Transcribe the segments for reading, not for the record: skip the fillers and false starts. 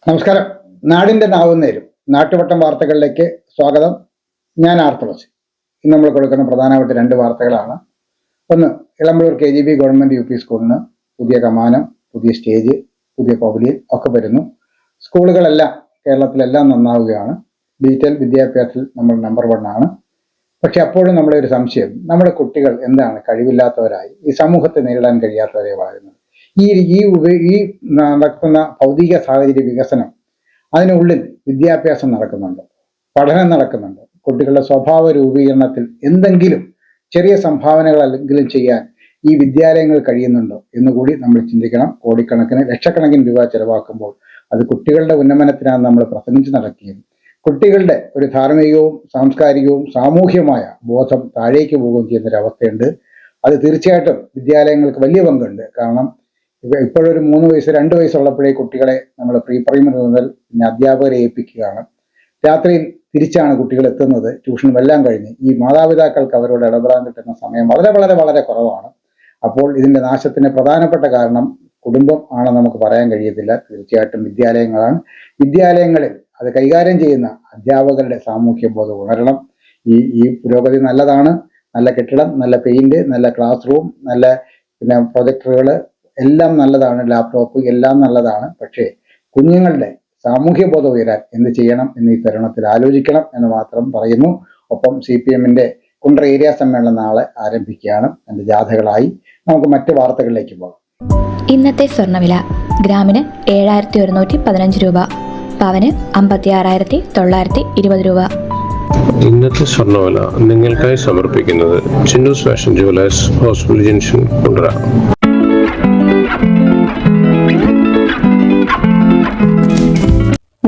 നമസ്കാരം. നാടിന്റെ നാവുന്നേരും നാട്ടുവട്ടം വാർത്തകളിലേക്ക് സ്വാഗതം. ഞാൻ ആർത്തവസ്. ഇന്ന് നമ്മൾ കൊടുക്കുന്ന പ്രധാനമായിട്ട് രണ്ട് വാർത്തകളാണ്. ഒന്ന്, ഇളമ്പള്ളൂർ KGB ഗവൺമെന്റ് UP സ്കൂളിന് പുതിയ കമാനം, പുതിയ സ്റ്റേജ്, പുതിയ പവലിയൻ ഒക്കെ വരുന്നു. സ്കൂളുകളെല്ലാം കേരളത്തിലെല്ലാം നന്നാവുകയാണ്. ഡിജിറ്റൽ വിദ്യാഭ്യാസത്തിൽ നമ്മൾ നമ്പർ 1 ആണ്. പക്ഷെ അപ്പോഴും നമ്മുടെ ഒരു സംശയം, നമ്മുടെ കുട്ടികൾ എന്താണ് കഴിവില്ലാത്തവരായി, ഈ സമൂഹത്തെ നേരിടാൻ കഴിയാത്തവരെ വളരുന്നത്? ഈ നടക്കുന്ന ഭൗതിക സാഹചര്യ വികസനം, അതിനുള്ളിൽ വിദ്യാഭ്യാസം നടക്കുന്നുണ്ട്, പഠനം നടക്കുന്നുണ്ട്. കുട്ടികളുടെ സ്വഭാവ രൂപീകരണത്തിൽ എന്തെങ്കിലും ചെറിയ സംഭാവനകളെങ്കിലും ചെയ്യാൻ ഈ വിദ്യാലയങ്ങൾ കഴിയുന്നുണ്ടോ എന്നുകൂടി നമ്മൾ ചിന്തിക്കണം. കോടിക്കണക്കിന് ലക്ഷക്കണക്കിന് രൂപ ചെലവാക്കുമ്പോൾ അത് കുട്ടികളുടെ ഉന്നമനത്തിനാണ് നമ്മൾ പ്രസംഗിച്ച് നടക്കുകയും കുട്ടികളുടെ ഒരു ധാർമ്മികവും സാംസ്കാരികവും സാമൂഹ്യമായ ബോധം താഴേക്ക് പോവുകയും ചെയ്യുന്നൊരവസ്ഥയുണ്ട്. അത് തീർച്ചയായിട്ടും വിദ്യാലയങ്ങൾക്ക് വലിയ പങ്കുണ്ട്. കാരണം ഇപ്പോഴൊരു 3 വയസ്സ് 2 വയസ്സുള്ളപ്പോഴേ കുട്ടികളെ നമ്മൾ പ്രീ പ്രൈമറി മുതൽ പിന്നെ അധ്യാപകരെ ഏൽപ്പിക്കുകയാണ്. രാത്രിയിൽ തിരിച്ചാണ് കുട്ടികൾ എത്തുന്നത്. ട്യൂഷനും എല്ലാം കഴിഞ്ഞ് ഈ മാതാപിതാക്കൾക്ക് അവരോട് ഇടപെടാൻ കിട്ടുന്ന സമയം വളരെ വളരെ വളരെ കുറവാണ്. അപ്പോൾ ഇതിന്റെ നാശത്തിന് പ്രധാനപ്പെട്ട കാരണം കുടുംബം ആണെന്ന് നമുക്ക് പറയാൻ കഴിയത്തില്ല. തീർച്ചയായിട്ടും വിദ്യാലയങ്ങളാണ്. വിദ്യാലയങ്ങളിൽ അത് കൈകാര്യം ചെയ്യുന്ന അധ്യാപകരുടെ സാമൂഹ്യ ബോധം ഉണരണം. ഈ പുരോഗതി നല്ലതാണ്. നല്ല കെട്ടിടം, നല്ല പെയിന്റ്, നല്ല ക്ലാസ് റൂം, നല്ല പ്രൊജക്ടറുകൾ എല്ലാം നല്ലതാണ്, ലാപ്ടോപ്പ് എല്ലാം നല്ലതാണ്. പക്ഷേ കുഞ്ഞുങ്ങളുടെ സാമൂഹ്യ ബോധം ഉയരാൻ എന്ത് ചെയ്യണം എന്ന് ഈ തരുണത്തിൽ ആലോചിക്കണം എന്ന് മാത്രം പറയുന്നു. ഒപ്പം CPM-ന്റെ കുണ്ട്ര ഏരിയ സമ്മേളനം നാളെ ആരംഭിക്കുകയാണ്. അതിന്റെ ജാഥകളായി നമുക്ക് മറ്റ് വാർത്തകളിലേക്ക് പോകാം. ഇന്നത്തെ സ്വർണ്ണവില ഗ്രാമിന് 7115 രൂപ, പവന് 56,920 രൂപ. ഇന്നത്തെ സ്വർണ്ണവില നിങ്ങൾക്കായി സമർപ്പിക്കുന്നത് Chinnoos fashion jewellers, hospital junction, Kundara.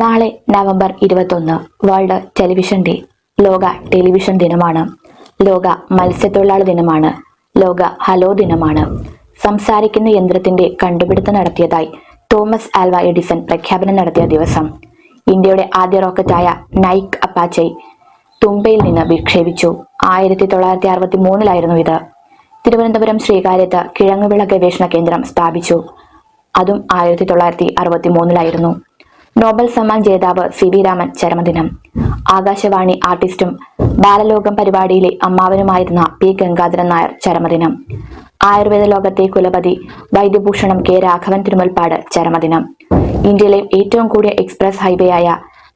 നാളെ നവംബർ 21 വേൾഡ് ടെലിവിഷൻ ഡേ. ലോക ടെലിവിഷൻ ദിനമാണ്. ലോക മത്സ്യത്തൊഴിലാളി ദിനമാണ്. ലോക ഹലോ ദിനമാണ്. സംസാരിക്കുന്ന യന്ത്രത്തിന്റെ കണ്ടുപിടുത്തം നടത്തിയതായി തോമസ് ആൽവ എഡിസൺ പ്രഖ്യാപനം നടത്തിയ ദിവസം. ഇന്ത്യയുടെ ആദ്യ റോക്കറ്റായ നൈക്ക് അപ്പാച്ചെ തുമ്പയിൽ നിന്ന് വിക്ഷേപിച്ചു. 1963 ഇത്. തിരുവനന്തപുരം ശ്രീകാര്യത്ത് കിഴങ്ങുവിള ഗവേഷണ കേന്ദ്രം സ്ഥാപിച്ചു. അതും 1963 നോബൽ സമ്മാൻ ജേതാവ് CV രാമൻ ചരമദിനം. ആകാശവാണി ആർട്ടിസ്റ്റും ബാലലോകം പരിപാടിയിലെ അമ്മാവനുമായിരുന്ന P ഗംഗാധരൻ നായർ ചരമദിനം. ആയുർവേദ ലോകത്തെ കുലപതി വൈദ്യഭൂഷണം K രാഘവൻ തിരുമുൽപ്പാട് ചരമദിനം. ഇന്ത്യയിലെ ഏറ്റവും കൂടിയ എക്സ്പ്രസ് ഹൈവേ ആയ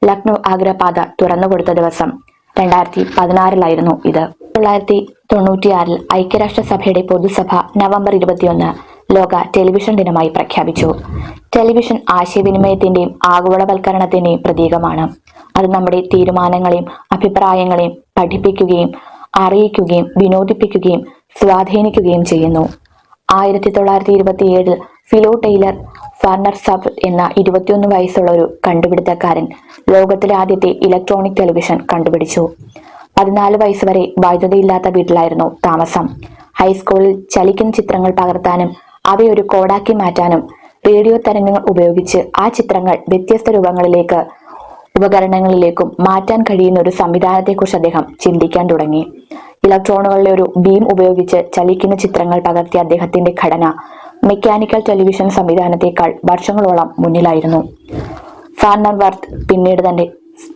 ലക്നൗ ആഗ്ര പാത തുറന്നുകൊടുത്ത ദിവസം 2016 ഇത്. 1996 ഐക്യരാഷ്ട്രസഭയുടെ പൊതുസഭ നവംബർ 21 ലോക ടെലിവിഷൻ ദിനമായി പ്രഖ്യാപിച്ചു. ടെലിവിഷൻ ആശയവിനിമയത്തിന്റെയും ആഗോളവൽക്കരണത്തിന്റെയും പ്രതീകമാണ്. അത് നമ്മുടെ തീരുമാനങ്ങളെയും അഭിപ്രായങ്ങളെയും പഠിപ്പിക്കുകയും അറിയിക്കുകയും വിനോദിപ്പിക്കുകയും സ്വാധീനിക്കുകയും ചെയ്യുന്നു. 1927 ഫിലോ ടെയ്ലർ ഫർണർ സഫ് എന്ന 21 വയസ്സുള്ള ഒരു കണ്ടുപിടുത്തക്കാരൻ ലോകത്തിലെ ആദ്യത്തെ ഇലക്ട്രോണിക് ടെലിവിഷൻ കണ്ടുപിടിച്ചു. 14 വയസ്സ് വരെ വൈദ്യുതിയില്ലാത്ത വീട്ടിലായിരുന്നു താമസം. ഹൈസ്കൂളിൽ ചലിക്കുന്ന ചിത്രങ്ങൾ പകർത്താനും അവയൊരു കോഡാക്കി മാറ്റാനും റേഡിയോ തരംഗങ്ങൾ ഉപയോഗിച്ച് ആ ചിത്രങ്ങൾ വ്യത്യസ്ത രൂപങ്ങളിലേക്ക് ഉപകരണങ്ങളിലേക്കും മാറ്റാൻ കഴിയുന്ന ഒരു സംവിധാനത്തെക്കുറിച്ച് അദ്ദേഹം ചിന്തിക്കാൻ തുടങ്ങി. ഇലക്ട്രോണുകളുടെ ഒരു ബീം ഉപയോഗിച്ച് ചലിക്കുന്ന ചിത്രങ്ങൾ പകർത്തിയ അദ്ദേഹത്തിന്റെ ഘടന മെക്കാനിക്കൽ ടെലിവിഷൻ സംവിധാനത്തെക്കാൾ വർഷങ്ങളോളം മുന്നിലായിരുന്നു. ഫാർണർ വർത്ത് പിന്നീട് തന്റെ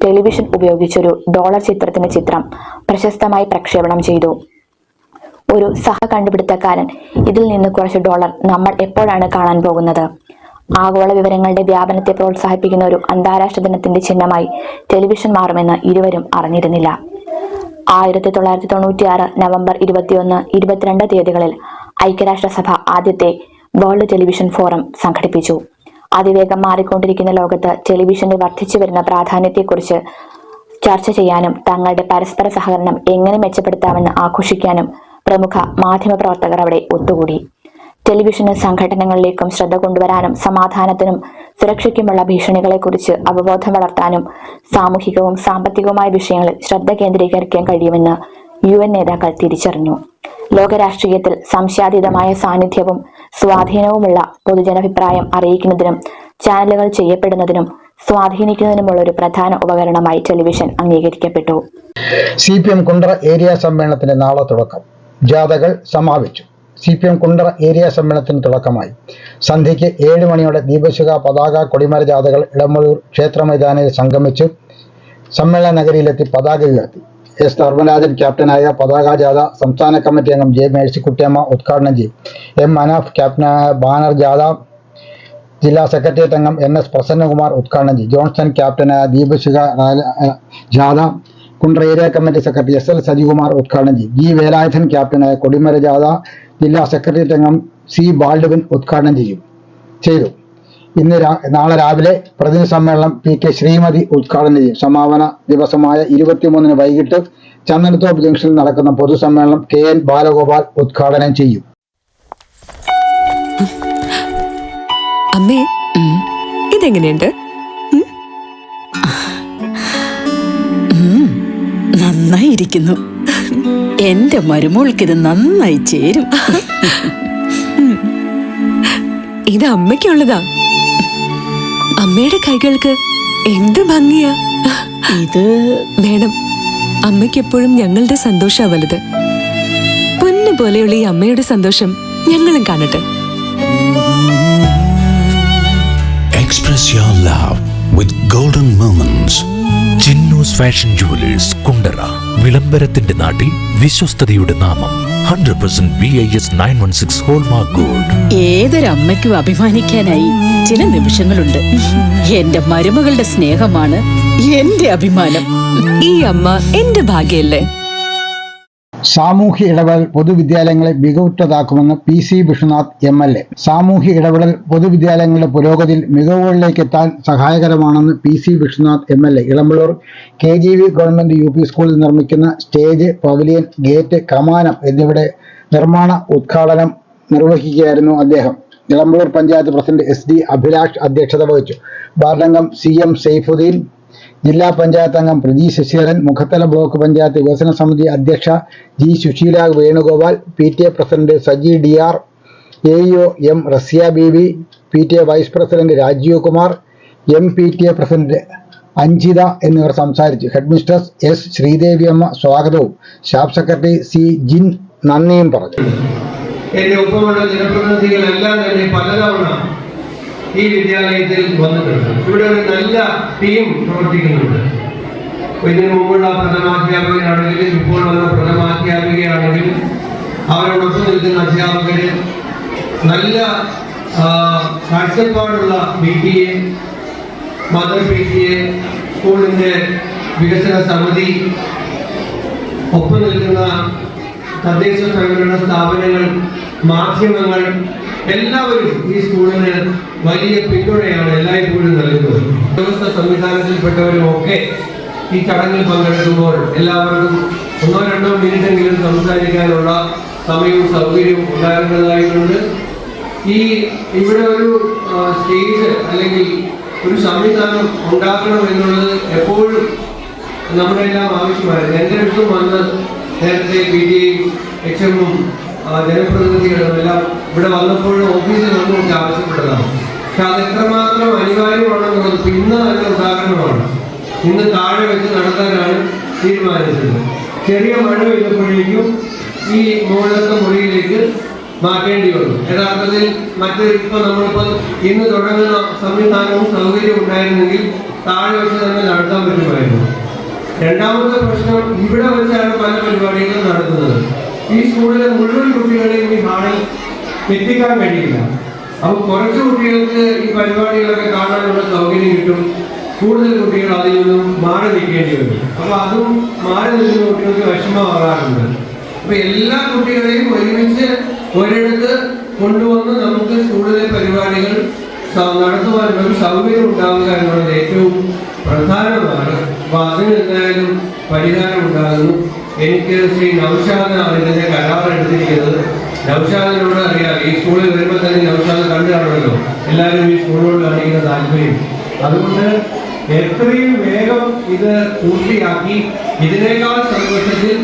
ടെലിവിഷൻ ഉപയോഗിച്ചൊരു ഡോളർ ചിത്രത്തിന്റെ ചിത്രം പ്രശസ്തമായി പ്രക്ഷേപണം ചെയ്തു. ഒരു സഹ കണ്ടുപിടുത്തക്കാരൻ ഇതിൽ നിന്ന് കുറച്ച് ഡോളർ നമ്മൾ എപ്പോഴാണ് കാണാൻ പോകുന്നത്? ആഗോള വിവരങ്ങളുടെ വ്യാപനത്തെ പ്രോത്സാഹിപ്പിക്കുന്ന ഒരു അന്താരാഷ്ട്ര ദിനത്തിന്റെ ചിഹ്നമായി ടെലിവിഷൻ മാറുമെന്ന് ഇരുവരും അറിഞ്ഞിരുന്നില്ല. 1996 നവംബർ 21, 22 തീയതികളിൽ ഐക്യരാഷ്ട്രസഭ ആദ്യത്തെ വേൾഡ് ടെലിവിഷൻ ഫോറം സംഘടിപ്പിച്ചു. അതിവേഗം മാറിക്കൊണ്ടിരിക്കുന്ന ലോകത്ത് ടെലിവിഷന്റെ വർദ്ധിച്ചു വരുന്ന പ്രാധാന്യത്തെക്കുറിച്ച് ചർച്ച ചെയ്യാനും തങ്ങളുടെ പരസ്പര സഹകരണം എങ്ങനെ മെച്ചപ്പെടുത്താമെന്ന് ആഘോഷിക്കാനും പ്രമുഖ മാധ്യമപ്രവർത്തകർ അവിടെ ഒത്തുകൂടി. ടെലിവിഷന് സംഘടനകളിലേക്കും ശ്രദ്ധ കൊണ്ടുവരാനും സമാധാനത്തിനും സുരക്ഷയ്ക്കുമുള്ള ഭീഷണികളെക്കുറിച്ച് അവബോധം വളർത്താനും സാമൂഹികവും സാമ്പത്തികവുമായ വിഷയങ്ങളിൽ ശ്രദ്ധ കേന്ദ്രീകരിക്കാൻ കഴിയുമെന്ന് UN നേതാക്കൾ തിരിച്ചറിഞ്ഞു. ലോകരാഷ്ട്രീയത്തിൽ സംശയാതീതമായ സാന്നിധ്യവും സ്വാധീനവുമുള്ള പൊതുജനാഭിപ്രായം അറിയിക്കുന്നതിനും ചാനലുകൾ ചെയ്യപ്പെടുന്നതിനും സ്വാധീനിക്കുന്നതിനുമുള്ള ഒരു പ്രധാന ഉപകരണമായി ടെലിവിഷൻ അംഗീകരിക്കപ്പെട്ടു. CPM കുണ്ട്ര ഏരിയ സമ്മേളനത്തിന് നാളെ തുടക്കം. ജാഥകൾ സമാപിച്ചു. CPM കുണ്ടറ ഏരിയ സമ്മേളനത്തിന് തുടക്കമായി. സന്ധ്യയ്ക്ക് 7 മണിയോടെ ദീപശിഖ, പതാക, കൊടിമര ജാഥകൾ ഇളമ്പള്ളൂർ ക്ഷേത്ര മൈതാനിയിൽ സംഗമിച്ചു സമ്മേളന നഗരിയിലെത്തി പതാക ഉയർത്തി. S. ധർമ്മരാജൻ ക്യാപ്റ്റനായ പതാക ജാഥ സംസ്ഥാന കമ്മിറ്റി അംഗം J. മേഴ്സിക്കുട്ടിയമ്മ ഉദ്ഘാടനം ചെയ്യും. M. മനാഫ് ക്യാപ്റ്റനായ ബാനർ ജാഥ ജില്ലാ സെക്രട്ടേറിയറ്റ് അംഗം NS. പ്രസന്നകുമാർ ഉദ്ഘാടനം ചെയ്യും. ജോൺസൺ ക്യാപ്റ്റനായ ദീപശിഖ ജാഥ Kundara area committee secretary SL. Sajikumar ഉദ്ഘാടനം ചെയ്യും. G. വേലായുധൻ ക്യാപ്റ്റനായ കൊടിമര ജാഥ ജില്ലാ സെക്രട്ടേറിയറ്റ് അംഗം C. ബാൽഡുവിൻ ഉദ്ഘാടനം ചെയ്തു. നാളെ രാവിലെ പ്രതിനിധി സമ്മേളനം P.K. ശ്രീമതി ഉദ്ഘാടനം ചെയ്യും. സമാപന ദിവസമായ 23-ന് വൈകിട്ട് ചന്ദനത്തോപ്പ് ജംഗ്ഷനിൽ നടക്കുന്ന പൊതുസമ്മേളനം KN. ബാലഗോപാൽ ഉദ്ഘാടനം ചെയ്യും. അമ്മേ, ഇതെങ്ങനെയുണ്ട്? നന്നായിരിക്കുന്നു. എന്റെ മരുമോൾക്കിത് നന്നായി ചേരും. ഇത് അമ്മയ്ക്കുള്ളതാ. അമ്മയുടെ കൈകൾക്ക് എന്ത് ഭംഗിയാ. ഇത് വേണം. അമ്മയ്ക്കെപ്പോഴും ഞങ്ങളുടെ സന്തോഷാ വലുത്. പൊന്നു പോലെയുള്ള ഈ അമ്മയുടെ സന്തോഷം ഞങ്ങളും കാണട്ടെ. Express your love with golden moments. Chinnus fashion jewellers Kundara. വിളംബരത്തിന്റെ നാട്ടിൽ വിശ്വസ്തയുടെ നാമം. 100% BIS 916 ഹോൾമാർക്ക് ഗോൾഡ്. ഏതൊരമ്മയ്ക്കും അഭിമാനിക്കാനായി ചില നിമിഷങ്ങളുണ്ട്. എന്റെ മരുമകളുടെ സ്നേഹമാണ് എന്റെ അഭിമാനം. ഈ അമ്മ എന്റെ ഭാഗ്യല്ലേ. സാമൂഹ്യ ഇടപെടൽ പൊതുവിദ്യാലയങ്ങളെ മികവുറ്റതാക്കുമെന്ന് PC വിഷ്ണുനാഥ് MLA. സാമൂഹ്യ ഇടപെടൽ പൊതുവിദ്യാലയങ്ങളുടെ പുരോഗതിയിൽ മികവുകളിലേക്ക് എത്താൻ സഹായകരമാണെന്ന് PC Vishnunath MLA. Elampalloor KGV government UP സ്കൂളിൽ നിർമ്മിക്കുന്ന സ്റ്റേജ്, പവലിയൻ, ഗേറ്റ്, കമാനം എന്നിവയുടെ നിർമ്മാണ ഉദ്ഘാടനം നിർവഹിക്കുകയായിരുന്നു അദ്ദേഹം. ഇളമ്പള്ളൂർ പഞ്ചായത്ത് പ്രസിഡന്റ് SD അഭിലാഷ് അധ്യക്ഷത വഹിച്ചു. വാർഡംഗം CM സൈഫുദ്ദീൻ, ജില്ലാ പഞ്ചായത്ത് അംഗം പ്രജി ശശിധരൻ, മുഖത്തല ബ്ലോക്ക് പഞ്ചായത്ത് വികസന സമിതി അധ്യക്ഷ G. Susheela Venugopal, PTA president Saji DR, AEO M. Rasiya Beebi, PTA vice president Rajeev Kumar, MPTA president Anjitha എന്നിവർ സംസാരിച്ചു. Headmistress S. ശ്രീദേവിയമ്മ സ്വാഗതവും സ്റ്റാഫ് സെക്രട്ടറി C. ജിൻ നന്ദിയും പറഞ്ഞു. എന്റെ ഒപ്പമുള്ള ജനപ്രതിനിധികളെല്ലാം തന്നെ പലതവണ ഈ വിദ്യാലയത്തിൽ വന്നിട്ടുണ്ട്. ഇവിടെ ഒരു നല്ല ടീം പ്രവർത്തിക്കുന്നുണ്ട്. ഇതിനു മുമ്പുള്ള പ്രഥമാധ്യാപകരാണെങ്കിലും ഇപ്പോൾ വന്ന പ്രഥമാധ്യാപികയാണെങ്കിലും അവരോടൊപ്പം നിൽക്കുന്ന അധ്യാപകര്, നല്ല കാഴ്ചപ്പാടുള്ള PTA, മദർ PTA, സ്കൂളിന്റെ വികസന സമിതി, ഒപ്പം നിൽക്കുന്ന തദ്ദേശ സ്വയംഭരണ സ്ഥാപനങ്ങൾ, മാധ്യമങ്ങൾ എല്ലാവരും ഈ സ്കൂളിന് വലിയ പിന്തുണയാണ് എല്ലായ്പ്പോഴും നൽകുന്നത്. ഉദ്യോഗസ്ഥ സംവിധാനത്തിൽപ്പെട്ടവരും ഒക്കെ ഈ ചടങ്ങിൽ പങ്കെടുക്കുമ്പോൾ എല്ലാവർക്കും 1-2 മിനിറ്റെങ്കിലും സംസാരിക്കാനുള്ള സമയവും സൗകര്യവും ഉണ്ടാകേണ്ടതായിട്ടുണ്ട്. ഇവിടെ ഒരു സ്റ്റേജ് അല്ലെങ്കിൽ ഒരു സംവിധാനം ഉണ്ടാക്കണം എന്നുള്ളത് എപ്പോഴും നമ്മുടെ എല്ലാം ആവശ്യമായിരുന്നു. എൻ്റെ അടുത്തും വന്ന് നേരത്തെ PTAയും HM-ഉം ജനപ്രതിനിധികളും എല്ലാം ഇവിടെ വന്നപ്പോഴും ഓഫീസിൽ വന്നു ആവശ്യപ്പെട്ടതാണ്. പക്ഷെ അത് എത്രമാത്രം അനിവാര്യമാണെന്നുള്ളത് ഇന്ന് തന്നെ ഉദാഹരണമാണ്. ഇന്ന് താഴെ വെച്ച് നടത്താനാണ് തീരുമാനിച്ചത്. ചെറിയ മഴ പെയ്തപ്പോഴേക്കും ഈ മുകളിലത്തെ മുറിയിലേക്ക് മാറ്റേണ്ടി വന്നു. യഥാർത്ഥത്തിൽ ഇപ്പൊ നമ്മളിപ്പോൾ ഇന്ന് തുടങ്ങുന്ന സംവിധാനവും സൗകര്യവും ഉണ്ടായിരുന്നെങ്കിൽ താഴെ വെച്ച് തന്നെ നടത്താൻ പറ്റുമായിരുന്നു. രണ്ടാമത്തെ പ്രശ്നം, ഇവിടെ വെച്ചാണ് പല പരിപാടികളും നടത്തുന്നത്. ഈ സ്കൂളിലെ മുഴുവൻ കുട്ടികളെയും ഈ ഹാളിൽ എത്തിക്കാൻ കഴിയില്ല. അപ്പോൾ കുറച്ച് കുട്ടികൾക്ക് ഈ പരിപാടികളൊക്കെ കാണാനുള്ള സൗകര്യം കിട്ടും. കൂടുതൽ കുട്ടികൾ അതിൽ നിന്നും മാറി നിൽക്കേണ്ടി വരും. അപ്പോൾ അതും മാറി നിൽക്കുന്ന കുട്ടികൾക്ക് വിഷമമാകാറുണ്ട്. അപ്പൊ എല്ലാ കുട്ടികളെയും ഒരുമിച്ച് ഒരിടത്ത് കൊണ്ടുവന്ന് നമുക്ക് സ്കൂളിലെ പരിപാടികൾ നടത്തുവാനുള്ള ഒരു സൗകര്യം ഉണ്ടാവുക എന്നുള്ളത് ഏറ്റവും പ്രധാനമാണ്. അപ്പൊ അതിന് എന്തായാലും പരിഹാരം ഉണ്ടാകുന്നു. എനിക്ക് ശ്രീ നൗഷാദാണ് ഇതിന്റെ കരാർ എടുത്തിരിക്കുന്നത്. നൗഷാദിനോട് അറിയാം, ഈ സ്കൂളിൽ വരുമ്പോൾ തന്നെ നൗഷാദ് കണ്ടു കാണുമല്ലോ എല്ലാവരും ഈ സ്കൂളിനോട് കാണിക്കുന്ന താല്പര്യം. അതുകൊണ്ട് എത്രയും വേഗം ഇത് പൂർത്തിയാക്കി ഇതിനേക്കാൾ സന്തോഷത്തിൽ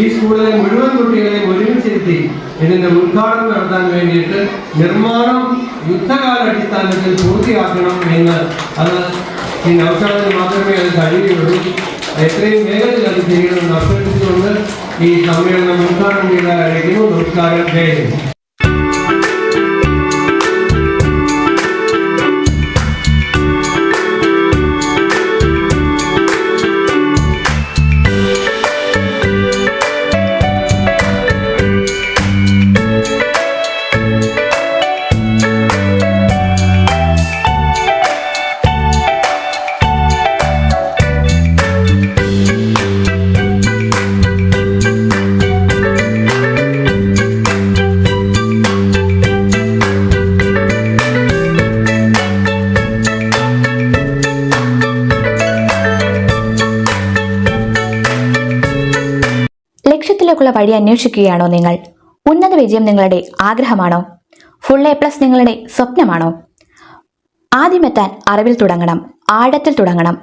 ഈ സ്കൂളിലെ മുഴുവൻ കുട്ടികളെയും ഒരുമിച്ചിരുത്തി ഇതിന്റെ ഉദ്ഘാടനം നടത്താൻ വേണ്ടിയിട്ട് നിർമ്മാണം യുദ്ധകാലാടിസ്ഥാനത്തിൽ പൂർത്തിയാക്കണം എന്ന് അത് ഈ നൗഷാദിന് മാത്രമേ അത് കഴിയുകയുള്ളൂ. എത്രയും വേഗത്തിൽ അത് ചെയ്യണമെന്ന് അഭ്യർത്ഥിച്ചുകൊണ്ട് ഈ സമ്മേളനം ഉദ്ഘാടനം ചെയ്താൽ അയക്കുന്നു. നമസ്കാരം. ജയ് ഹിന്ദ്. വഴി അന്വേഷിക്കുകയാണോ നിങ്ങൾ? ഉന്നത വിജയം നിങ്ങളുടെ ആഗ്രഹമാണോ? ഫുൾ A+ നിങ്ങളുടെ സ്വപ്നമാണോ? ആദ്യമെത്താൻ അറിവിൽ തുടങ്ങണം, ആഴത്തിൽ തുടങ്ങണം.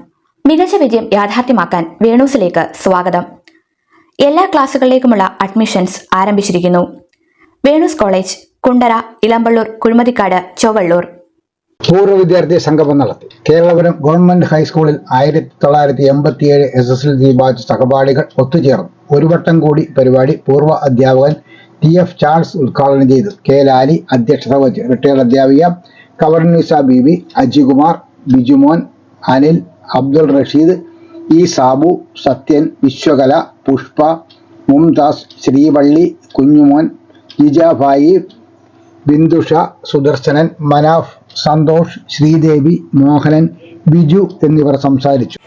മികച്ച വിജയം യാഥാർത്ഥ്യമാക്കാൻ വേണൂസിലേക്ക് സ്വാഗതം. എല്ലാ ക്ലാസുകളിലേക്കുമുള്ള അഡ്മിഷൻസ് ആരംഭിച്ചിരിക്കുന്നു. വേണൂസ് കോളേജ്, കുണ്ടറ, ഇളമ്പള്ളൂർ, കുഴിമതിക്കാട്, ചൊവ്വള്ളൂർ. പൂർവ്വ വിദ്യാർത്ഥി സംഗമം നടത്തി. കേരളപുരം ഗവൺമെന്റ് ഹൈസ്കൂളിൽ 1987 SSLC ബാച്ച് സഹപാഠികൾ ഒത്തുചേർന്നു. ഒരു വട്ടം കൂടി പരിപാടി പൂർവ്വ അധ്യാപകൻ TF ചാൾസ് ഉദ്ഘാടനം ചെയ്തു. K ലാലി അധ്യക്ഷത വഹിച്ചു. റിട്ടയർഡ് അധ്യാപിക കവർനിസ ബീബി, അജികുമാർ, ബിജുമോൻ, അനിൽ, അബ്ദുൾ റഷീദ്, E സാബു, സത്യൻ, വിശ്വകല, പുഷ്പ, മുംതാസ്, ശ്രീവള്ളി, കുഞ്ഞുമോൻ, ജിജാഭായി, ബിന്ദുഷ, സുദർശനൻ, മനാഫ്, സന്തോഷ്, ശ്രീദേവി, മോഹനൻ, ബിജു എന്നിവർ സംസാരിച്ചു.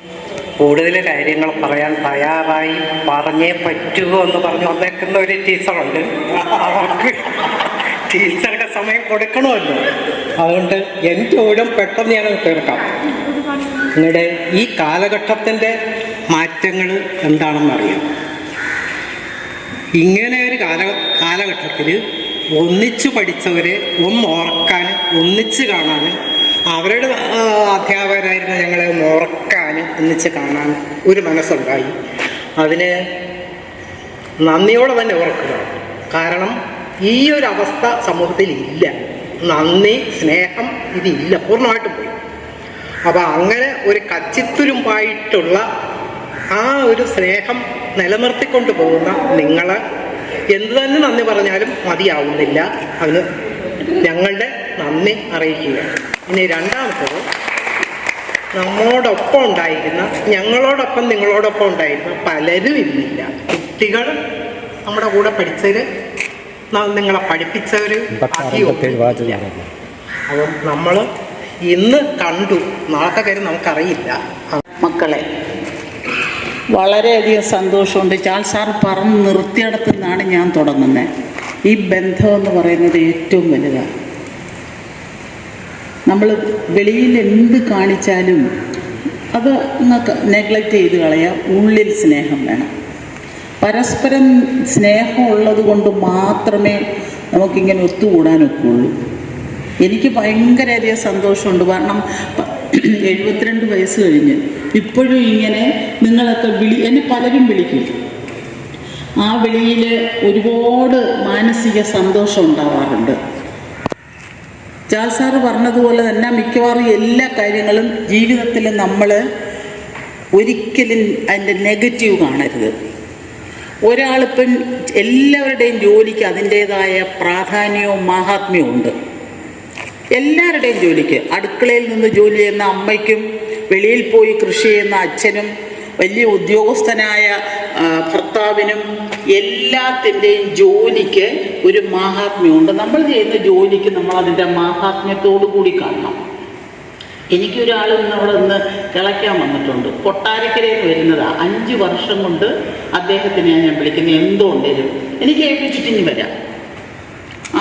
കൂടുതൽ കാര്യങ്ങൾ പറയാൻ തയ്യാറായി പറഞ്ഞേ പറ്റുമോ എന്ന് പറഞ്ഞു വന്നേക്കുന്ന ഒരു ടീച്ചറുണ്ട്. അവർക്ക് ടീച്ചർക്ക് സമയം കൊടുക്കണമല്ലോ. അതുകൊണ്ട് എൻ്റെ ഊഴം പെട്ടെന്ന് ഞാൻ തീർക്കാം. നിങ്ങളുടെ ഈ കാലഘട്ടത്തിൻ്റെ മാറ്റങ്ങൾ എന്താണെന്നറിയാം. ഇങ്ങനെ ഒരു കാലഘട്ടത്തിൽ ഒന്നിച്ചു പഠിച്ചവരെ ഓർക്കാനും ഒന്നിച്ച് കാണാനും അവരുടെ അധ്യാപകരായിരുന്ന ഞങ്ങളെ ഓർക്കാനും ഒന്നിച്ച് കാണാനും ഒരു മനസ്സുണ്ടായി. അതിന് നന്ദിയോടെ തന്നെ ഓർക്കുക. കാരണം ഈ ഒരു അവസ്ഥ സമൂഹത്തിൽ ഇല്ല. നന്ദി, സ്നേഹം ഇതില്ല, പൂർണ്ണമായിട്ടും പോയി. അപ്പം അങ്ങനെ ഒരു കച്ചിത്തുരുമ്പായിട്ടുള്ള ആ ഒരു സ്നേഹം നിലനിർത്തിക്കൊണ്ട് പോകുന്ന നിങ്ങളെ എന്തു തന്നെ നന്ദി പറഞ്ഞാലും മതിയാവുന്നില്ല. അതിന് ഞങ്ങളുടെ നന്ദി അറിയിക്കുക. ഇനി രണ്ടാമത്തത്, നമ്മോടൊപ്പം ഉണ്ടായിരുന്ന, ഞങ്ങളോടൊപ്പം നിങ്ങളോടൊപ്പം ഉണ്ടായിരുന്ന പലരും ഇന്നില്ല. കുട്ടികൾ നമ്മുടെ കൂടെ പഠിച്ചവർ, നിങ്ങളെ പഠിപ്പിച്ചവർ അധികം. അപ്പം നമ്മൾ ഇന്ന് കണ്ടു, നാളത്തെ കാര്യം നമുക്കറിയില്ല. മക്കളെ, വളരെയധികം സന്തോഷമുണ്ട്. ചാൾസ് സാർ പറഞ്ഞ് നിർത്തിയിടത്തു നിന്നാണ് ഞാൻ തുടങ്ങുന്നത്. ഈ ബന്ധം എന്ന് പറയുന്നത് ഏറ്റവും വലുതാണ്. നമ്മൾ വെളിയിൽ എന്ത് കാണിച്ചാലും അത് നെഗ്ലക്റ്റ് ചെയ്ത് കളയാം. ഉള്ളിൽ സ്നേഹം വേണം. പരസ്പരം സ്നേഹമുള്ളത് കൊണ്ട് മാത്രമേ നമുക്കിങ്ങനെ ഒത്തുകൂടാനൊക്കെയുള്ളൂ. എനിക്ക് ഭയങ്കരധികം സന്തോഷമുണ്ട്. കാരണം 72 വയസ്സ് കഴിഞ്ഞ് ഇപ്പോഴും ഇങ്ങനെ നിങ്ങളൊക്കെ എന്നെ പലരും വിളിക്കും. ആ വിളിയിൽ ഒരുപാട് മാനസിക സന്തോഷം ഉണ്ടാവാറുണ്ട്. ചാൾസ് സാറ് പറഞ്ഞതുപോലെ തന്നെ മിക്കവാറും എല്ലാ കാര്യങ്ങളും ജീവിതത്തിൽ നമ്മൾ ഒരിക്കലും അതിൻ്റെ നെഗറ്റീവ് കാണരുത്. ഒരാളിപ്പം എല്ലാവരുടെയും ജോലിക്ക് അതിൻ്റേതായ പ്രാധാന്യവും മാഹാത്മ്യവും ഉണ്ട്. എല്ലാവരുടെയും ജോലിക്ക്, അടുക്കളയിൽ നിന്ന് ജോലി ചെയ്യുന്ന അമ്മയ്ക്കും, വെളിയിൽ പോയി കൃഷി ചെയ്യുന്ന അച്ഛനും, വലിയ ഉദ്യോഗസ്ഥനായ ഭർത്താവിനും, എല്ലാത്തിൻ്റെയും ജോലിക്ക് ഒരു മാഹാത്മ്യമുണ്ട്. നമ്മൾ ചെയ്യുന്ന ജോലിക്ക് നമ്മൾ അതിൻ്റെ മാഹാത്മ്യത്തോടു കൂടി കാണണം. എനിക്കൊരാൾ അവിടെ നിന്ന് കിളയ്ക്കാൻ വന്നിട്ടുണ്ട്. കൊട്ടാരക്കരയിൽ നിന്ന് വരുന്നതാണ്. 5 വർഷം കൊണ്ട് അദ്ദേഹത്തിനെ ഞാൻ വിളിക്കുന്നത്. എന്തുകൊണ്ടേലും എനിക്ക് ഏൽപ്പിച്ചിട്ടിനി വരാം.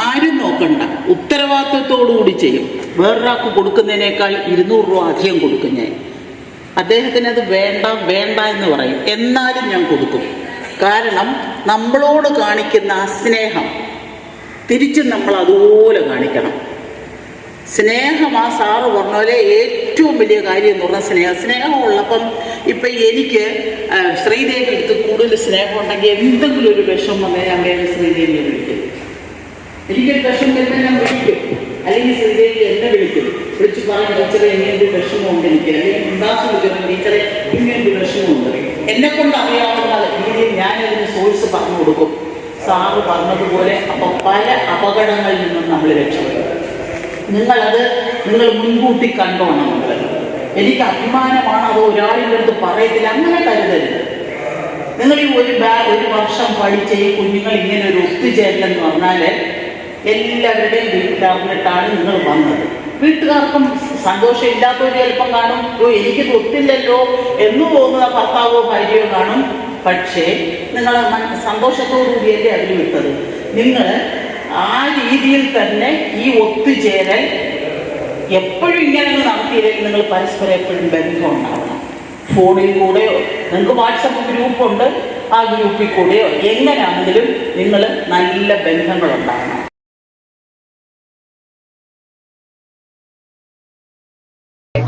ആരും നോക്കണ്ട, ഉത്തരവാദിത്വത്തോടുകൂടി ചെയ്യും. വേറൊരാൾക്ക് കൊടുക്കുന്നതിനേക്കാൾ 200 രൂപ അധികം കൊടുക്കും ഞാൻ. അദ്ദേഹത്തിന് അത് വേണ്ട വേണ്ട എന്ന് പറയും, എന്നാലും ഞാൻ കൊടുക്കും. കാരണം നമ്മളോട് കാണിക്കുന്ന ആ സ്നേഹം തിരിച്ചും നമ്മൾ അതുപോലെ കാണിക്കണം. സ്നേഹം, ആ സാറ് പറഞ്ഞ പോലെ ഏറ്റവും വലിയ കാര്യം എന്ന് പറഞ്ഞാൽ സ്നേഹമുള്ളപ്പം ഇപ്പം എനിക്ക് ശ്രീദേവി എടുത്ത് കൂടുതൽ സ്നേഹം ഉണ്ടെങ്കിൽ എന്തെങ്കിലും ഒരു വിഷമം വന്നാൽ ഞാൻ വേറെ ശ്രീദേവിയെ വിളിക്കും. എനിക്കൊരു വിഷമം വരുമ്പോൾ ഞാൻ വിളിക്കും. അല്ലെങ്കിൽ ശ്രീദേവി എന്നെ വിളിച്ച് പറയും, ടീച്ചറെ ഇങ്ങനൊരു വിഷമമുണ്ട് എനിക്ക്, അല്ലെങ്കിൽ ഉണ്ടാക്കി വിളിക്കണം, ടീച്ചറെ ഇങ്ങനൊരു വിഷമമുണ്ട്. എന്നെക്കൊണ്ട് അറിയാവുന്ന രീതിയിൽ ഞാനതിന് സോഴ്സ് പറഞ്ഞു കൊടുക്കും. സാറ് പറഞ്ഞതുപോലെ അപ്പം പല അപകടങ്ങളിൽ നിന്നും നമ്മൾ രക്ഷപ്പെടും. നിങ്ങൾ മുൻകൂട്ടി കണ്ടോണം. എനിക്ക് അഭിമാനമാണ്, അത് ഒരാളിൻ്റെ അടുത്ത് പറയത്തില്ല, അങ്ങനെ കരുതരുത്. നിങ്ങൾ ഈ ഒരു വർഷം പഠിച്ച ഈ കുഞ്ഞുങ്ങൾ ഇങ്ങനെ ഒരു ഒത്തുചേരലെന്ന് പറഞ്ഞാൽ എല്ലാവരുടെയും വീട്ടുകാർന്നിട്ടാണ് നിങ്ങൾ വന്നത്. വീട്ടുകാർക്കും സന്തോഷമില്ലാത്തവർ ചിലപ്പം കാണും, എനിക്കിത് ഒത്തില്ലല്ലോ എന്ന് തോന്നുന്ന ഭർത്താവോ ഭാര്യയോ കാണും. പക്ഷേ നിങ്ങൾ സന്തോഷത്തോടുകൂടിയല്ലേ അതിൽ വിട്ടത്. നിങ്ങൾ ആ രീതിയിൽ തന്നെ ഈ ഒത്തുചേരൽ എപ്പോഴും ഇങ്ങനെ നടത്തിയില്ലെങ്കിൽ നിങ്ങൾ പരസ്പരം എപ്പോഴും ബന്ധം ഉണ്ടാവണം. ഫോണിൽ കൂടെ നിങ്ങൾക്ക് വാട്സപ്പ് ഗ്രൂപ്പുണ്ട്, ആ ഗ്രൂപ്പിൽ കൂടെയോ എങ്ങനെയാണെങ്കിലും നിങ്ങൾ നല്ല ബന്ധങ്ങളുണ്ടാകണം.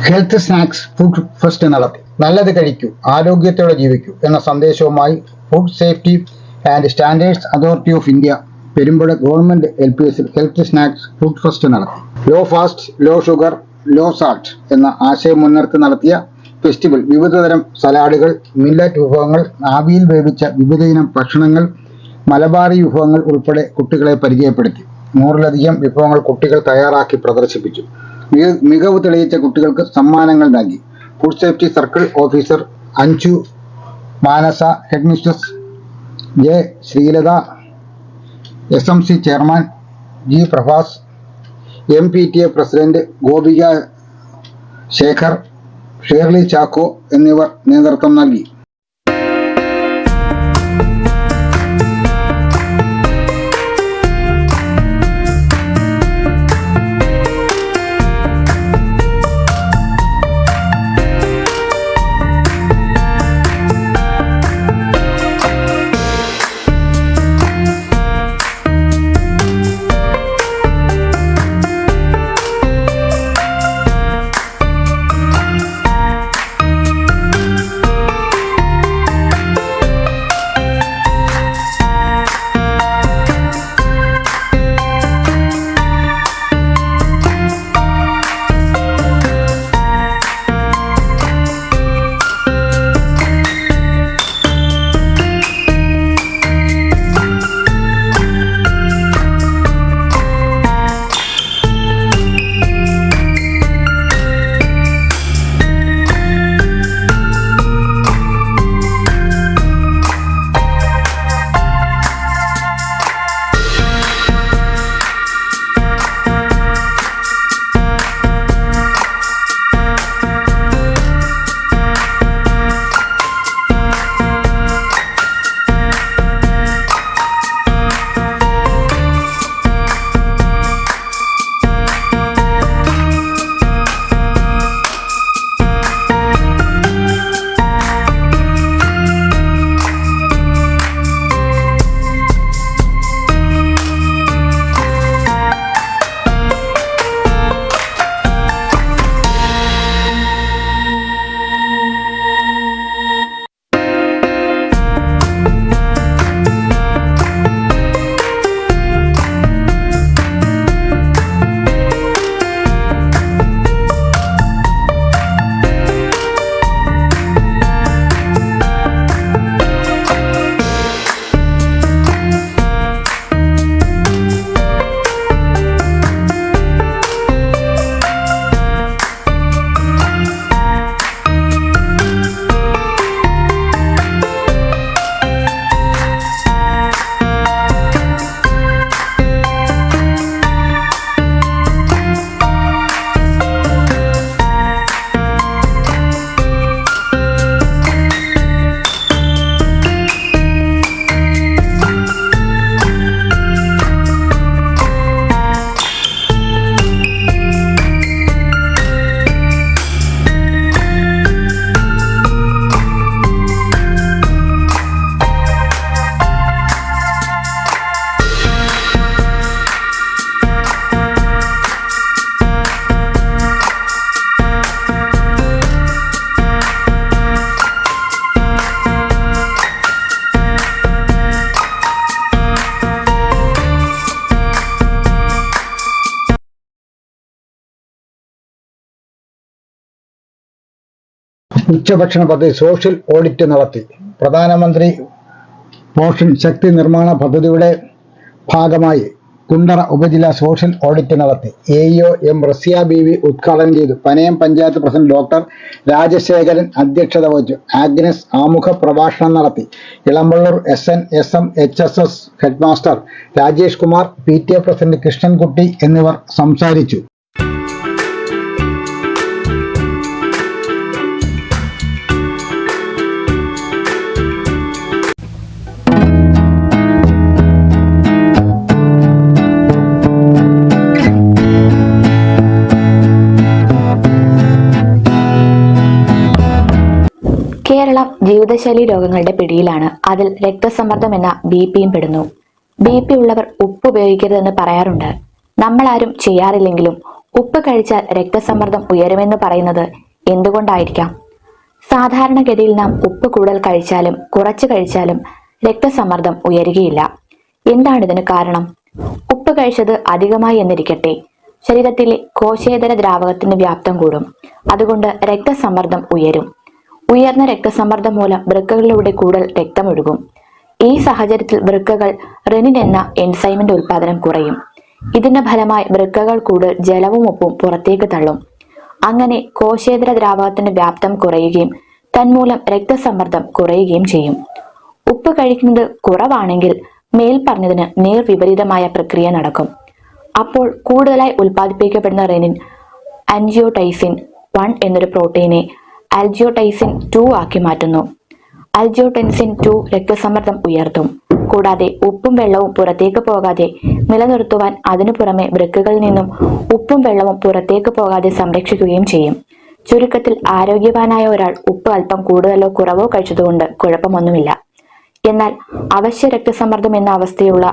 ഹെൽത്ത് സ്നാക്സ് ഫുഡ് ഫെസ്റ്റ് നടത്തി. നല്ലത് കഴിക്കൂ, ആരോഗ്യത്തോടെ ജീവിക്കൂ എന്ന സന്ദേശവുമായി food safety and standards authority of India Perumpuzha government LPSൽ ഹെൽത്ത് സ്നാക്സ് ഫുഡ് ഫെസ്റ്റ് നടത്തി. Low fat, low sugar, low salt എന്ന ആശയം മുൻനിർത്തി നടത്തിയ ഫെസ്റ്റിവൽ വിവിധതരം സലാഡുകൾ, മില്ലറ്റ് വിഭവങ്ങൾ, ആവിയിൽ വേവിച്ച വിവിധയിനം ഭക്ഷണങ്ങൾ, മലബാറി വിഭവങ്ങൾ ഉൾപ്പെടെ കുട്ടികളെ പരിചയപ്പെടുത്തി. 100-ലധികം വിഭവങ്ങൾ കുട്ടികൾ തയ്യാറാക്കി പ്രദർശിപ്പിച്ചു. മികവ് തെളിയിച്ച കുട്ടികൾക്ക് സമ്മാനങ്ങൾ നൽകി. Food safety circle officer Anju Manasa, head mistress J Sreelatha, SMC chairman G Prabhas, MPTA president Gopika Shekhar, Shirley Chacko എന്നിവർ നേതൃത്വം നൽകി. ഉച്ചഭക്ഷണ പദ്ധതി സോഷ്യൽ ഓഡിറ്റ് നടത്തി. പ്രധാനമന്ത്രി പോഷൺ ശക്തി നിർമ്മാണ പദ്ധതിയുടെ ഭാഗമായി കുണ്ടറ ഉപജില്ല സോഷ്യൽ ഓഡിറ്റ് നടത്തി. AEO M റസിയ ബീവി ഉദ്ഘാടനം ചെയ്തു. പനയം പഞ്ചായത്ത് പ്രസിഡന്റ് ഡോക്ടർ രാജശേഖരൻ അധ്യക്ഷത വഹിച്ചു. ആഗ്നസ് ആമുഖ പ്രഭാഷണം നടത്തി. Elampalloor SN SM HSS headmaster Rajesh Kumar, PTA president Krishnankutty എന്നിവർ സംസാരിച്ചു. കേരളം ജീവിതശൈലി രോഗങ്ങളുടെ പിടിയിലാണ്. അതിൽ രക്തസമ്മർദ്ദം എന്ന BP-യും പെടുന്നു. BP ഉള്ളവർ ഉപ്പ് ഉപയോഗിക്കരുതെന്ന് പറയാറുണ്ട്. നമ്മളാരും ചെയ്യാറില്ലെങ്കിലും ഉപ്പ് കഴിച്ചാൽ രക്തസമ്മർദ്ദം ഉയരുമെന്ന് പറയുന്നത് എന്തുകൊണ്ടായിരിക്കാം? സാധാരണഗതിയിൽ നാം ഉപ്പ് കൂടുതൽ കഴിച്ചാലും കുറച്ച് കഴിച്ചാലും രക്തസമ്മർദ്ദം ഉയരുകയില്ല. എന്താണിതിന് കാരണം? ഉപ്പ് കഴിച്ചത് അധികമായി എന്നിരിക്കട്ടെ, ശരീരത്തിലെ കോശേതര ദ്രാവകത്തിന്റെ വ്യാപ്തം കൂടും. അതുകൊണ്ട് രക്തസമ്മർദ്ദം ഉയരും. ഉയർന്ന രക്തസമ്മർദ്ദം മൂലം വൃക്കകളിലൂടെ കൂടുതൽ രക്തമൊഴുകും. ഈ സാഹചര്യത്തിൽ വൃക്കകൾ റെനിൻ എന്ന എൻസൈമിന്റെ ഉൽപാദനം കുറയും. ഇതിന്റെ ഫലമായി വൃക്കകൾ കൂടുതൽ ജലവും ഉപ്പും പുറത്തേക്ക് തള്ളും. അങ്ങനെ കോശേതര ദ്രാവകത്തിന്റെ വ്യാപ്തം കുറയുകയും തന്മൂലം രക്തസമ്മർദ്ദം കുറയുകയും ചെയ്യും. ഉപ്പ് കഴിക്കുന്നത് കുറവാണെങ്കിൽ മേൽപ്പറഞ്ഞതിന് നേർവിപരീതമായ പ്രക്രിയ നടക്കും. അപ്പോൾ കൂടുതലായി ഉൽപ്പാദിപ്പിക്കപ്പെടുന്ന റെനിൻ ആൻജിയോടൈസിൻ 1 എന്നൊരു പ്രോട്ടീനെ ആൽജിയോടൈസിൻ 2 ആക്കി മാറ്റുന്നു. ആൽജിയോടെൻസിൻ 2 രക്തസമ്മർദ്ദം ഉയർത്തും. കൂടാതെ ഉപ്പും വെള്ളവും പുറത്തേക്ക് പോകാതെ നിലനിർത്തുവാൻ അതിനു പുറമെ വൃക്കകളിൽ നിന്നും ഉപ്പും വെള്ളവും പുറത്തേക്ക് പോകാതെ സംരക്ഷിക്കുകയും ചെയ്യും. ചുരുക്കത്തിൽ ആരോഗ്യവാനായ ഒരാൾ ഉപ്പ് അല്പം കൂടുതലോ കുറവോ കഴിച്ചതുകൊണ്ട് കുഴപ്പമൊന്നുമില്ല. എന്നാൽ അവശ്യ രക്തസമ്മർദ്ദം എന്ന അവസ്ഥയുള്ള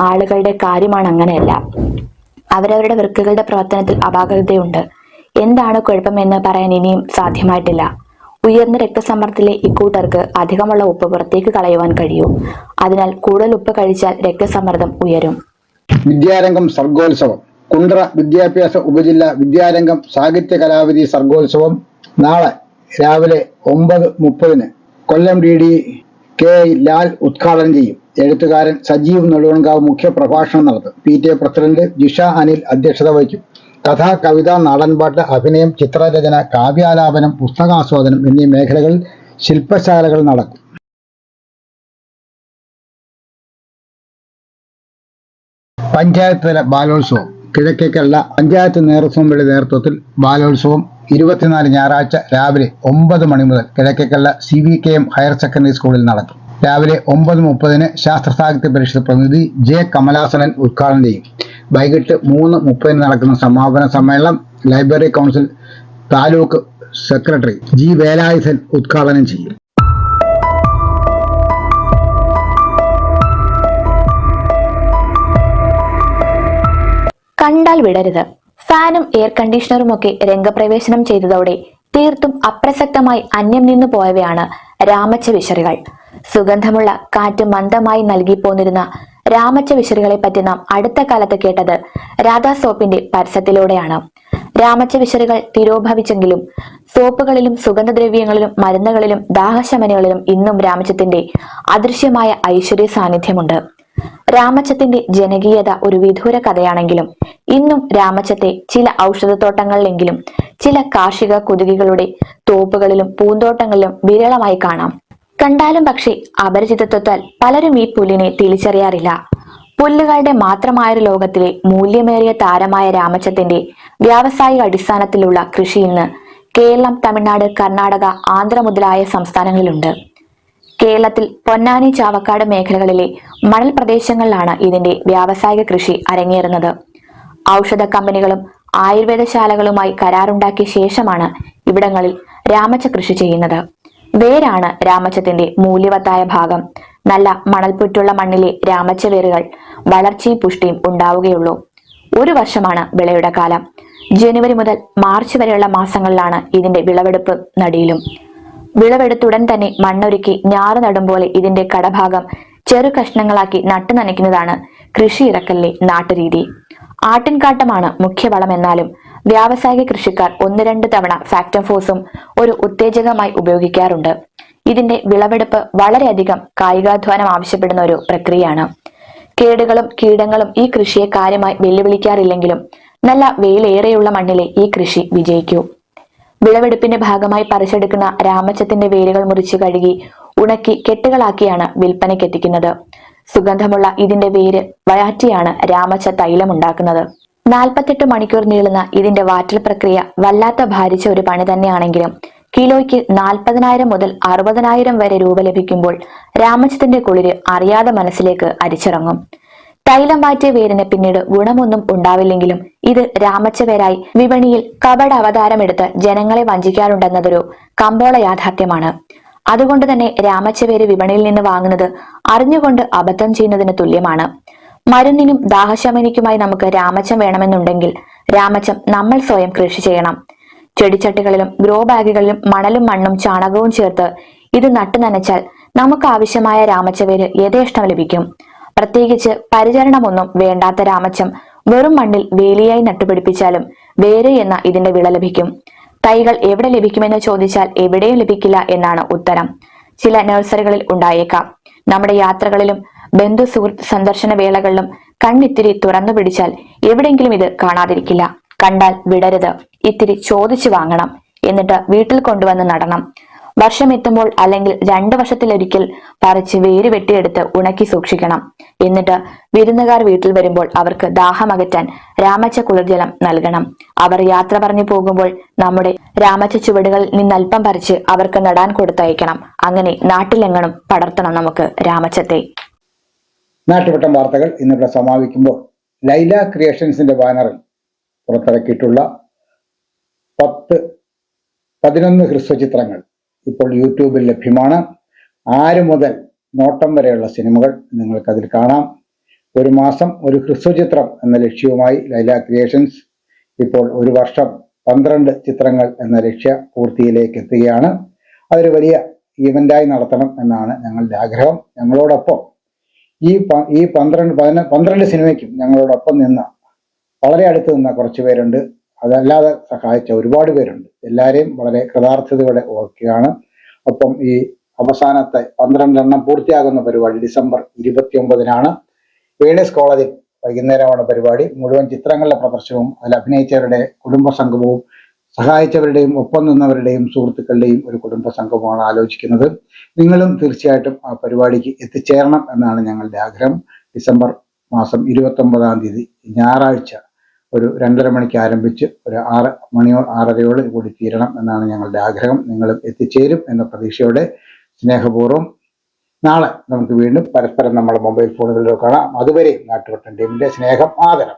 ആളുകളുടെ കാര്യമാണ് അങ്ങനെയല്ല. അവരവരുടെ വൃക്കകളുടെ പ്രവർത്തനത്തിൽ അപാകതയുണ്ട്. എന്താണ് കുഴപ്പമെന്ന് പറയാൻ ഇനിയും സാധ്യമായിട്ടില്ല. ഉയർന്ന രക്തസമ്മർദ്ദത്തിലെ ഇക്കൂട്ടർക്ക് അധികമുള്ള ഉപ്പ് പുറത്തേക്ക് കളയുവാൻ കഴിയൂ. അതിനാൽ കൂടുതൽ ഉപ്പ് കഴിച്ചാൽ രക്തസമ്മർദ്ദം ഉയരും. വിദ്യാരംഗം സർഗോത്സവം. കുണ്ട്ര വിദ്യാഭ്യാസ ഉപജില്ല വിദ്യാരംഗം സാഹിത്യ കലാവിധി സർഗോത്സവം നാളെ രാവിലെ 9:30 കൊല്ലം DD K. ലാൽ ഉദ്ഘാടനം ചെയ്യും. എഴുത്തുകാരൻ സജീവ് നെടുവൺകാവ് മുഖ്യ പ്രഭാഷണം നടത്തും. PTA പ്രസിഡന്റ് ജിഷ അനിൽ അധ്യക്ഷത വഹിക്കും. കഥ, കവിത, നാടൻപാട്ട്, അഭിനയം, ചിത്രരചന, കാവ്യാലാപനം, പുസ്തകാസ്വാദനം എന്നീ മേഖലകളിൽ ശില്പശാലകൾ നടക്കും. പഞ്ചായത്ത് തല ബാലോത്സവം. കിഴക്കേക്കല്ല പഞ്ചായത്ത് നേതൃത്വങ്ങളുടെ നേതൃത്വത്തിൽ ബാലോത്സവം 24 ഞായറാഴ്ച രാവിലെ 9 മണി മുതൽ കിഴക്കേക്കല്ല CVKM ഹയർ സെക്കൻഡറി സ്കൂളിൽ നടക്കും. രാവിലെ 9:30 ശാസ്ത്ര സാഹിത്യ പരിഷത്ത് പ്രതിനിധി J. കമലാസനൻ ഉദ്ഘാടനം ചെയ്യും. വൈകിട്ട് 3:30 നടക്കുന്ന സമാപന സമ്മേളനം library council taluk secretary G. Velayudhan ഉദ്ഘാടനം ചെയ്യും. കണ്ടാൽ വിടരുത്. ഫാനും എയർ കണ്ടീഷണറും ഒക്കെ രംഗപ്രവേശനം ചെയ്തതോടെ തീർത്തും അപ്രസക്തമായി അന്യം നിന്നു പോയവയാണ് രാമച്ച വിശറികൾ. സുഗന്ധമുള്ള കാറ്റ് മന്ദമായി നൽകി പോന്നിരുന്ന രാമച്ച വിശറികളെ പറ്റി നാം അടുത്ത കാലത്ത് കേട്ടത് രാധാ സോപ്പിന്റെ പരസ്യത്തിലൂടെയാണ്. രാമച്ച വിശറികൾ തിരോഭവിച്ചെങ്കിലും സോപ്പുകളിലും സുഗന്ധദ്രവ്യങ്ങളിലും മരുന്നുകളിലും ദാഹശമനികളിലും ഇന്നും രാമച്ചത്തിന്റെ അദൃശ്യമായ ഐശ്വര്യ സാന്നിധ്യമുണ്ട്. രാമച്ചത്തിന്റെ ജനകീയത ഒരു വിദൂര കഥയാണെങ്കിലും ഇന്നും രാമച്ചത്തെ ചില ഔഷധത്തോട്ടങ്ങളിലെങ്കിലും ചില കാർഷിക കുതുകികളുടെ തോപ്പുകളിലും പൂന്തോട്ടങ്ങളിലും വിരളമായി കാണാം. കണ്ടാലും പക്ഷേ അപരിചിതത്വത്താൽ പലരും ഈ പുല്ലിനെ തിരിച്ചറിയാറില്ല. പുല്ലുകളുടെ മാത്രമായൊരു ലോകത്തിലെ മൂല്യമേറിയ താരമായ രാമച്ചത്തിന്റെ വ്യാവസായിക അടിസ്ഥാനത്തിലുള്ള കൃഷി ഇന്ന് കേരളം, തമിഴ്നാട്, കർണാടക, ആന്ധ്ര മുതലായ സംസ്ഥാനങ്ങളിലുണ്ട്. കേരളത്തിൽ പൊന്നാനി, ചാവക്കാട് മേഖലകളിലെ മണൽ പ്രദേശങ്ങളിലാണ് ഇതിന്റെ വ്യാവസായിക കൃഷി അരങ്ങേറുന്നത്. ഔഷധ കമ്പനികളും ആയുർവേദശാലകളുമായി കരാറുണ്ടാക്കിയ ശേഷമാണ് ഇവിടങ്ങളിൽ രാമച്ച കൃഷി ചെയ്യുന്നത്. വേരാണ് രാമച്ചത്തിന്റെ മൂല്യവത്തായ ഭാഗം. നല്ല മണൽപ്പുറ്റുള്ള മണ്ണിലെ രാമച്ച വേരുകൾ വളർച്ചയും പുഷ്ടിയും ഉണ്ടാവുകയുള്ളൂ. 1 വർഷമാണ് വിളയുടെ കാലം. ജനുവരി മുതൽ മാർച്ച് വരെയുള്ള മാസങ്ങളിലാണ് ഇതിന്റെ വിളവെടുപ്പ് നടീലും. വിളവെടുത്തുടൻ തന്നെ മണ്ണൊരുക്കി ഞാറ് നടും പോലെ ഇതിന്റെ കടഭാഗം ചെറു കഷ്ണങ്ങളാക്കി നട്ടു നനയ്ക്കുന്നതാണ് കൃഷി ഇറക്കലിലെ നാട്ടുരീതി. ആട്ടിൻകാട്ടമാണ് മുഖ്യവളം എന്നാലും വ്യാവസായിക കൃഷിക്കാർ 1-2 തവണ ഫാക്ടംഫോസും ഒരു ഉത്തേജകമായി ഉപയോഗിക്കാറുണ്ട്. ഇതിന്റെ വിളവെടുപ്പ് വളരെയധികം കായികാധ്വാനം ആവശ്യപ്പെടുന്ന ഒരു പ്രക്രിയയാണ്. കേടുകളും കീടങ്ങളും ഈ കൃഷിയെ കാര്യമായി വെല്ലുവിളിക്കാറില്ലെങ്കിലും നല്ല വെയിലേറെയുള്ള മണ്ണിലെ ഈ കൃഷി വിജയിക്കൂ. വിളവെടുപ്പിന്റെ ഭാഗമായി പറിച്ചെടുക്കുന്ന രാമച്ചത്തിന്റെ വേരുകൾ മുറിച്ച് കഴുകി ഉണക്കി കെട്ടുകളാക്കിയാണ് വിൽപ്പനയ്ക്കെത്തിക്കുന്നത്. സുഗന്ധമുള്ള ഇതിന്റെ വേര് വഴറ്റിയാണ് രാമച്ച തൈലം ഉണ്ടാക്കുന്നത്. 48 മണിക്കൂർ നീളുന്ന ഇതിന്റെ വാറ്റൽ പ്രക്രിയ വല്ലാത്ത ഭാരിച്ച ഒരു പണി തന്നെയാണെങ്കിലും കിലോയ്ക്ക് 40,000 മുതൽ 60,000 വരെ രൂപ ലഭിക്കുമ്പോൾ രാമച്ചത്തിന്റെ കുളിര് അറിയാതെ മനസ്സിലേക്ക് അരിച്ചിറങ്ങും. തൈലം വാറ്റിയ വേരിന് പിന്നീട് ഗുണമൊന്നും ഉണ്ടാവില്ലെങ്കിലും ഇത് രാമച്ച വേരായി വിപണിയിൽ കപട അവതാരമെടുത്ത് ജനങ്ങളെ വഞ്ചിക്കാറുണ്ടെന്നതൊരു കമ്പോള യാഥാർത്ഥ്യമാണ്. അതുകൊണ്ട് തന്നെ രാമച്ചവേര് വിപണിയിൽ നിന്ന് വാങ്ങുന്നത് അറിഞ്ഞുകൊണ്ട് അബദ്ധം ചെയ്യുന്നതിന് തുല്യമാണ്. മരുന്നിനും ദാഹശമനിക്കുമായി നമുക്ക് രാമച്ചം വേണമെന്നുണ്ടെങ്കിൽ രാമച്ചം നമ്മൾ സ്വയം കൃഷി ചെയ്യണം. ചെടിച്ചട്ടികളിലും ഗ്രോ ബാഗുകളിലും മണലും മണ്ണും ചാണകവും ചേർത്ത് ഇത് നട്ടു നനച്ചാൽ നമുക്ക് ആവശ്യമായ രാമച്ചവേര് യഥേഷ്ടം ലഭിക്കും. പ്രത്യേകിച്ച് പരിചരണമൊന്നും വേണ്ടാത്ത രാമച്ചം വെറും മണ്ണിൽ വേലിയായി നട്ടുപിടിപ്പിച്ചാലും വേര് എന്ന ഇതിന്റെ വിള ലഭിക്കും. തൈകൾ എവിടെ ലഭിക്കുമെന്ന് ചോദിച്ചാൽ എവിടെയും ലഭിക്കില്ല എന്നാണ് ഉത്തരം. ചില നഴ്സറികളിൽ ഉണ്ടായേക്കാം. നമ്മുടെ യാത്രകളിലും ബന്ധു സുഹൃത്ത് സന്ദർശന വേളകളിലും കണ്ണിത്തിരി തുറന്നു പിടിച്ചാൽ എവിടെയെങ്കിലും ഇത് കാണാതിരിക്കില്ല. കണ്ടാൽ വിടരുത്, ഇത്തിരി ചോദിച്ചു വാങ്ങണം. എന്നിട്ട് വീട്ടിൽ കൊണ്ടുവന്ന് നടണം. വർഷം എത്തുമ്പോൾ അല്ലെങ്കിൽ 2 വർഷത്തിലൊരിക്കൽ പറിച്ച് വേര് വെട്ടിയെടുത്ത് ഉണക്കി സൂക്ഷിക്കണം. എന്നിട്ട് വിരുന്നുകാർ വീട്ടിൽ വരുമ്പോൾ അവർക്ക് ദാഹമകറ്റാൻ രാമച്ച കുളിർജലം നൽകണം. അവർ യാത്ര പറഞ്ഞു പോകുമ്പോൾ നമ്മുടെ രാമച്ച ചുവടുകളിൽ നിന്നൽപ്പം പറിച്ച് അവർക്ക് നടാൻ കൊടുത്തയക്കണം. അങ്ങനെ നാട്ടിലെങ്ങണം പടർത്തണം നമുക്ക് രാമച്ചത്തെ. നാട്ടുവട്ടം വാർത്തകൾ ഇന്നിവിടെ സമാപിക്കുമ്പോൾ ലൈല ക്രിയേഷൻസിന്റെ ബാനറിൽ പുറത്തിറക്കിയിട്ടുള്ള 11 ഹ്രസ്വചിത്രങ്ങൾ ഇപ്പോൾ യൂട്യൂബിൽ ലഭ്യമാണ്. 6 മുതൽ നോട്ടം വരെയുള്ള സിനിമകൾ നിങ്ങൾക്കതിൽ കാണാം. 1 മാസം ഒരു ഹ്രസ്വചിത്രം എന്ന ലക്ഷ്യവുമായി ലൈല ക്രിയേഷൻസ് ഇപ്പോൾ 1 വർഷം 12 ചിത്രങ്ങൾ എന്ന ലക്ഷ്യ പൂർത്തിയിലേക്ക് എത്തുകയാണ്. അതൊരു വലിയ ഈവൻ്റായി നടത്തണം എന്നാണ് ഞങ്ങളുടെ ആഗ്രഹം. ഞങ്ങളോടൊപ്പം ഈ 12 സിനിമയ്ക്കും ഞങ്ങളോടൊപ്പം നിന്ന വളരെ അടുത്ത് നിന്ന കുറച്ച് പേരുണ്ട്. അതല്ലാതെ സഹായിച്ച ഒരുപാട് പേരുണ്ട്. എല്ലാവരെയും വളരെ കൃതാർത്ഥതയോടെ ഓർക്കുകയാണ്. ഒപ്പം ഈ അവസാനത്തെ 12 എണ്ണം പൂർത്തിയാകുന്ന പരിപാടി ഡിസംബർ 29-നാണ്. വേണേഴ്സ് കോളേജിൽ വൈകുന്നേരമാണ് പരിപാടി. മുഴുവൻ ചിത്രങ്ങളുടെ പ്രദർശനവും അതിൽ അഭിനയിച്ചവരുടെ കുടുംബ സംഗമവും സഹായിച്ചവരുടെയും ഒപ്പം നിന്നവരുടെയും സുഹൃത്തുക്കളുടെയും ഒരു കുടുംബ സംഗമമാണ് ആലോചിക്കുന്നത്. നിങ്ങളും തീർച്ചയായിട്ടും ആ പരിപാടിക്ക് എത്തിച്ചേരണം എന്നാണ് ഞങ്ങളുടെ ആഗ്രഹം. ഡിസംബർ മാസം 29-ാം തീയതി ഞായറാഴ്ച ഒരു 2:30 മണിക്ക് ആരംഭിച്ച് ഒരു 6 മണിയോ 6:30 കൂടി തീരണം എന്നാണ് ഞങ്ങളുടെ ആഗ്രഹം. നിങ്ങളും എത്തിച്ചേരും എന്ന പ്രതീക്ഷയോടെ സ്നേഹപൂർവ്വം നാളെ നമുക്ക് വീണ്ടും പരസ്പരം നമ്മുടെ മൊബൈൽ ഫോണുകളിലോ കാണാം. അതുവരെ നാട്ടുവട്ടം ടീമിന്റെ സ്നേഹം, ആദരം.